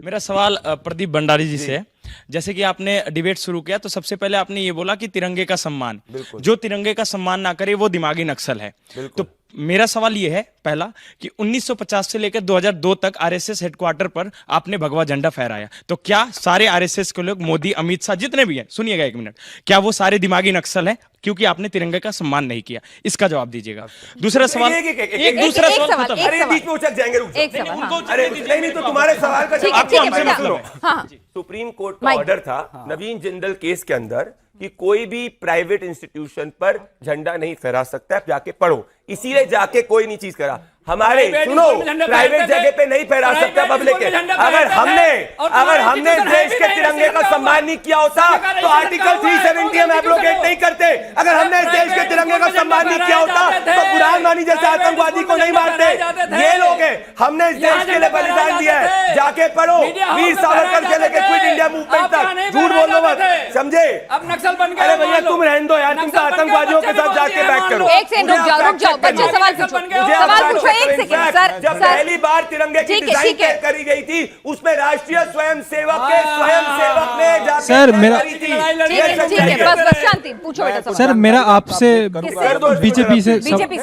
मेरा सवाल प्रदीप भंडारी जी से है। जैसे कि आपने डिबेट शुरू किया तो सबसे पहले आपने ये बोला कि तिरंगे का सम्मान, जो तिरंगे का सम्मान ना करे वो दिमागी नक्सल है। तो मेरा सवाल ये है पहला कि 1950 से लेकर 2002 तक आरएसएस हेडक्वार्टर पर आपने भगवा झंडा फहराया, तो क्या सारे आरएसएस के लोग, मोदी, अमित शाह, जितने भी हैं, सुनिएगा एक मिनट, क्या वो सारे दिमागी नक्सल हैं क्योंकि आपने तिरंगे का सम्मान नहीं किया? इसका जवाब दीजिएगा। दूसरा सवाल, एक दूसरा सवाल खत्म। अरे बीच में उछल जाएंगे, रुक जाओ। अरे नहीं तो तुम्हारे सवाल का जवाब सुप्रीम कोर्ट का ऑर्डर था नवीन जिंदल केस के अंदर कि कोई भी प्राइवेट इंस्टीट्यूशन पर झंडा नहीं फहरा सकता है, जाके पढ़ो। इसीलिए जाके कोई नहीं चीज करा। हमारे सुनो, प्राइवेट जगह पे नहीं फहरा सकता पब्लिक के। अगर हमने देश के तिरंगे का सम्मान नहीं किया होता तो आर्टिकल 370 हम एब्रोगेट नहीं करते। अगर हमने देश के तिरंगे का सम्मान नहीं किया होता तो बुरहान वानी जैसे आतंकवादी को नहीं मारते। ये लोग हैं, हमने इस देश के लिए बलिदान दिया है। जाके पढ़ो, वीर सावरकर से लेकर क्विट इंडिया मूवमेंट तक। झूठ बोलो मत, समझे? अब नक्सल बन गए। अरे भैया तुम रहने दो यार, तुम तो आतंकवादियों के साथ जाके बैठ करो। एक सेकंड रुक जाओ, बच्चे सवाल पूछो, एक सेकंड सर। जब पहली बार तिरंगे की डिजाइन करी गई थी उसमें राष्ट्रीय स्वयंसेवक के स्वयंसेवक ने सर मेरा ठीक है, बस शांति, पूछो बेटा सवाल। सर मेरा आपसे बीजेपी से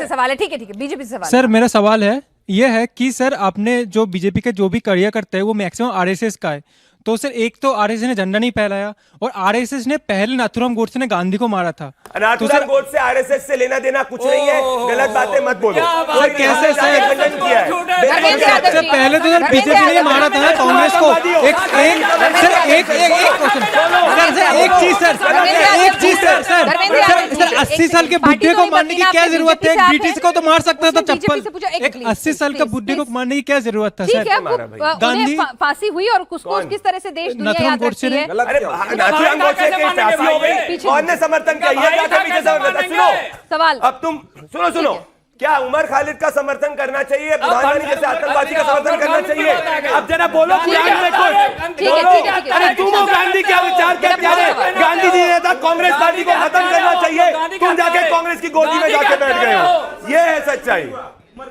सवाल है। ठीक है बीजेपी से सवाल। सर मेरा सवाल है यह है कि सर आपने जो बीजेपी के जो भी कार्य करते हैं वो मैक्सिमम आरएसएस का है, तो सर एक तो आरएसएस ने झंडा नहीं फहराया और आरएसएस ने पहले नाथुराम गोडसे ने गांधी को मारा था। नाथुराम गोडसे आरएसएस से लेना देना कुछ नहीं है, गलत बातें मत बोलो। सर कैसे खंडन किया है? सर पहले तो सर बीजेपी ने मारा था ना कांग्रेस को। एक चीज सर 80 साल के बुढ़े को मारने की क्या जरूरत है? ब्रिटिश को तो मार सकता था चप्पल। एक 80 साल का बुढ़े को मारने की क्या जरूरत था? सर गांधी फांसी हुई और उसको किस तरह से देश दुनिया याद रखती है। नाथुराम गोडसे की फांसी हो गई, कौन ने समर्थन किया? ये क्या पीछे समर्थन? सुनो सवाल, अब तुम सुनो, क्या उमर खालिद का समर्थन करना चाहिए? बुरहान वानी जैसे आतंकवादी का समर्थन करना चाहिए? अब जरा बोलो कुरान में कुछ। अरे तुम हो गांधी क्या विचार के प्यारे? गांधी जी ने था कांग्रेस पार्टी को खत्म करना चाहिए, तुम जाके कांग्रेस की गोदी में जाके बैठ गए हो। ये है सच्चाई।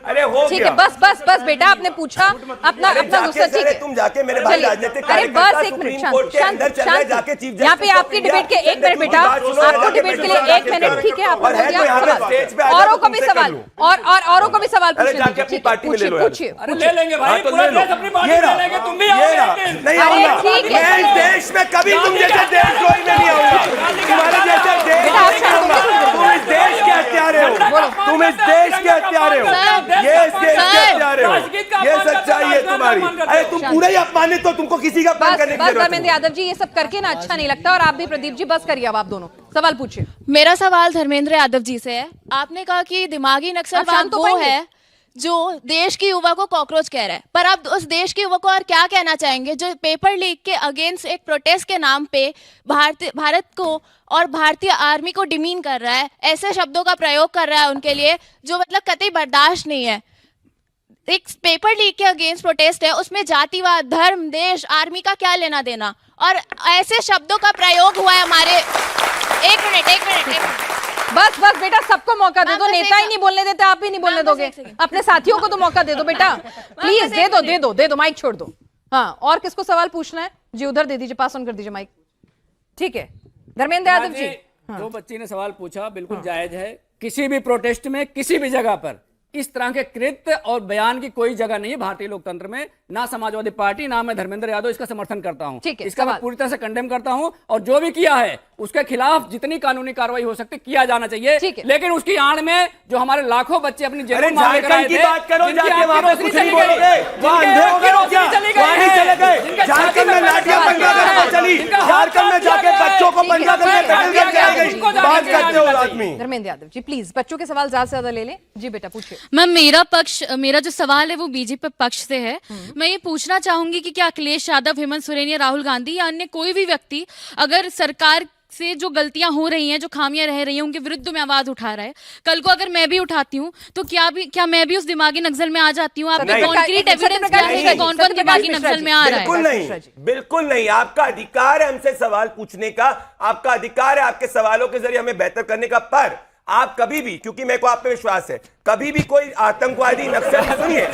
अरे हो ठीक है, बस बेटा, आपने पूछा अपना गुस्सा। ठीक है, तुम जाके मेरे भाई राजनीतिक बस एक मिनट शांत। यहाँ पे आपकी डिबेट के 1 मिनट बेटा, आपको डिबेट के लिए 1 मिनट। ठीक है, आपको औरों को भी सवाल और औरों को भी सवाल पूछिए। ले लेंगे भाई, पूरा देश अपनी पार्टी ले लेंगे, तुम भी आओगे। नहीं आऊंगा मैं इस देश में, कभी तुम जैसे देशद्रोही में नहीं आऊंगा। तुम्हारे जैसे देश नहीं आऊंगा। तुम इस देश के हत्यारे हो, तुम इस देश के हत्यारे हो। ये सच्चाई है तुम्हारी। अरे तुम पूरे ही अपमानित हो, तुमको किसी का अपमान करने की जरूरत नहीं। धर्मेंद्र यादव जी, ये सब करके ना अच्छा नहीं लगता। और आप भी प्रदीप जी, बस करिए अब आप दोनों सवाल पूछिए। मेरा सवाल धर्मेंद्र यादव जी से है। आपने कहा कि दिमागी नक्सलवाद वो है जो देश की युवा को कॉकरोच कह रहा है, पर आप उस देश के युवा को और क्या कहना चाहेंगे जो पेपर लीक के अगेंस्ट एक प्रोटेस्ट के नाम पे भारत को और भारतीय आर्मी को डिमीन कर रहा है, ऐसे शब्दों का प्रयोग कर रहा है उनके लिए जो मतलब कतई बर्दाश्त नहीं है। एक पेपर लीक के अगेंस्ट प्रोटेस्ट है, उसमें जातिवाद, धर्म, देश, आर्मी का क्या लेना देना? और ऐसे शब्दों का प्रयोग हुआ है हमारे। एक मिनट बस बेटा, सबको मौका दे दो। नेता ही नहीं बोलने देते, आप ही नहीं बोलने दोगे। अपने साथियों को तो मौका दे दो बेटा, प्लीज दे दो माइक छोड़ दो। हाँ, और किसको सवाल पूछना है? जी उधर दे दीजिए, पास ऑन कर दीजिए माइक। ठीक है, धर्मेंद्र यादव जी। जो बच्ची ने सवाल पूछा बिल्कुल जायज है। किसी भी प्रोटेस्ट में, किसी भी जगह पर इस तरह के कृत्य और बयान की कोई जगह नहीं है भारतीय लोकतंत्र में। ना समाजवादी पार्टी, ना मैं धर्मेंद्र यादव इसका समर्थन करता हूं। इसका मैं पूरी तरह से कंडेम करता हूं और जो भी किया है उसके खिलाफ जितनी कानूनी कार्रवाई हो सकती किया जाना चाहिए। लेकिन उसकी आड़ में जो हमारे लाखों बच्चे अपनी जेलों में झारखंड की बात करो, जाके वहां पे कुछ नहीं बोलोगे। वहां अंधे हो गए हो क्या? वहां नहीं चले गए? झारखंड में लाठियां पंजा करके चली, झारखंड में जाके बच्चों को पंजा करके कत्ल करके आ गई। बात करते हो आदमी। धर्मेंद्र यादव जी प्लीज बच्चों के सवाल ज्यादा से ज्यादा ले लें। जी बेटा पूछिए। मैम, मेरा जो सवाल है वो बीजेपी पक्ष से है। मैं ये पूछना चाहूंगी कि क्या अखिलेश यादव, हेमंत सोरेन या राहुल गांधी या अन्य कोई भी व्यक्ति अगर सरकार से जो गलतियां हो रही हैं, जो खामियां रह रही हैं, उनके विरुद्ध में आवाज उठा रहा है, कल को अगर मैं भी उठाती हूँ तो क्या मैं भी उस दिमागी नक्सल में आ जाती हूँ? आपके कॉन्क्रीट एविडेंस क्या है? कौन दिमागी नक्सल में आ रहा है? बिल्कुल नहीं। आपका अधिकार है हमसे सवाल पूछने का, आपका अधिकार है आपके सवालों के जरिए हमें बेहतर करने का। पर आप कभी भी, क्योंकि मेरे को आप पे विश्वास है, कभी भी कोई आतंकवादी नक्सली, सुनिए,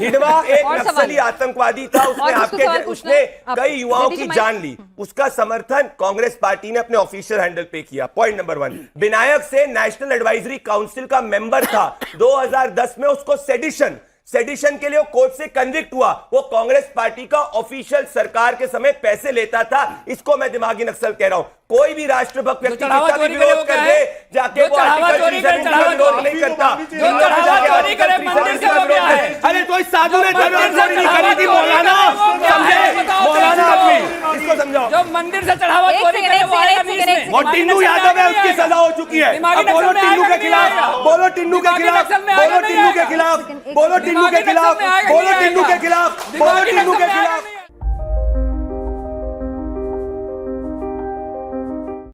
हिडवा एक और सवाल। नक्सली आतंकवादी था, उसने और किसको आपके सवाल पूछना उसने है? आप कई युवाओं दे की दीजिए जान ली, उसका समर्थन कांग्रेस पार्टी ने अपने ऑफिशियल हैंडल पे किया। पॉइंट नंबर 1, विनायक से नेशनल एडवाइजरी काउंसिल का मेंबर था, 2010 में उसको सेडिशन के लिए वो कोर्ट से कन्विक्ट हुआ, वो कांग्रेस पार्टी का ऑफिशियल सरकार के समय पैसे लेता था। इसको मैं दिमागी नक्सल कह रहा हूं। कोई भी राष्ट्रभक्त व्यक्ति चढ़ावा कितना भी चोरी करे विरोध वो कर क्या दे, है? जाके जो वो चढ़ावा आर्टिकल चोरी करे, 370 चढ़ावा विरोध चोरी नहीं करता। जो चढ़ावा चोरी करे मंदिर से वो क्या है? अरे तो इस साधु ने मंदिर से नहीं करी थी, मौलाना मौलाना आदमी, इसको समझाओ। जो मंदिर से चढ़ावा एक चोरी करे वो आएगा बीच में। वो टिन्नू यादव है, उसकी सजा हो चुकी है। दिमागी अब बोलो नक्सल में टिन्नू आएगा के कि खिलाफ, नहीं आएगा? बोलो टिन्नू के दिमागी खिलाफ, नक्सल में बोलो आएगा टिन्नू के नहीं खिलाफ, आएगा? बोलो टिन्नू के दिमागी खिलाफ, नक्सल में आएगा बोलो नहीं टिन्नू के आएगा? खिलाफ, बोलो दिमागी टिन्नू के नक्सल में आएगा खिलाफ। नहीं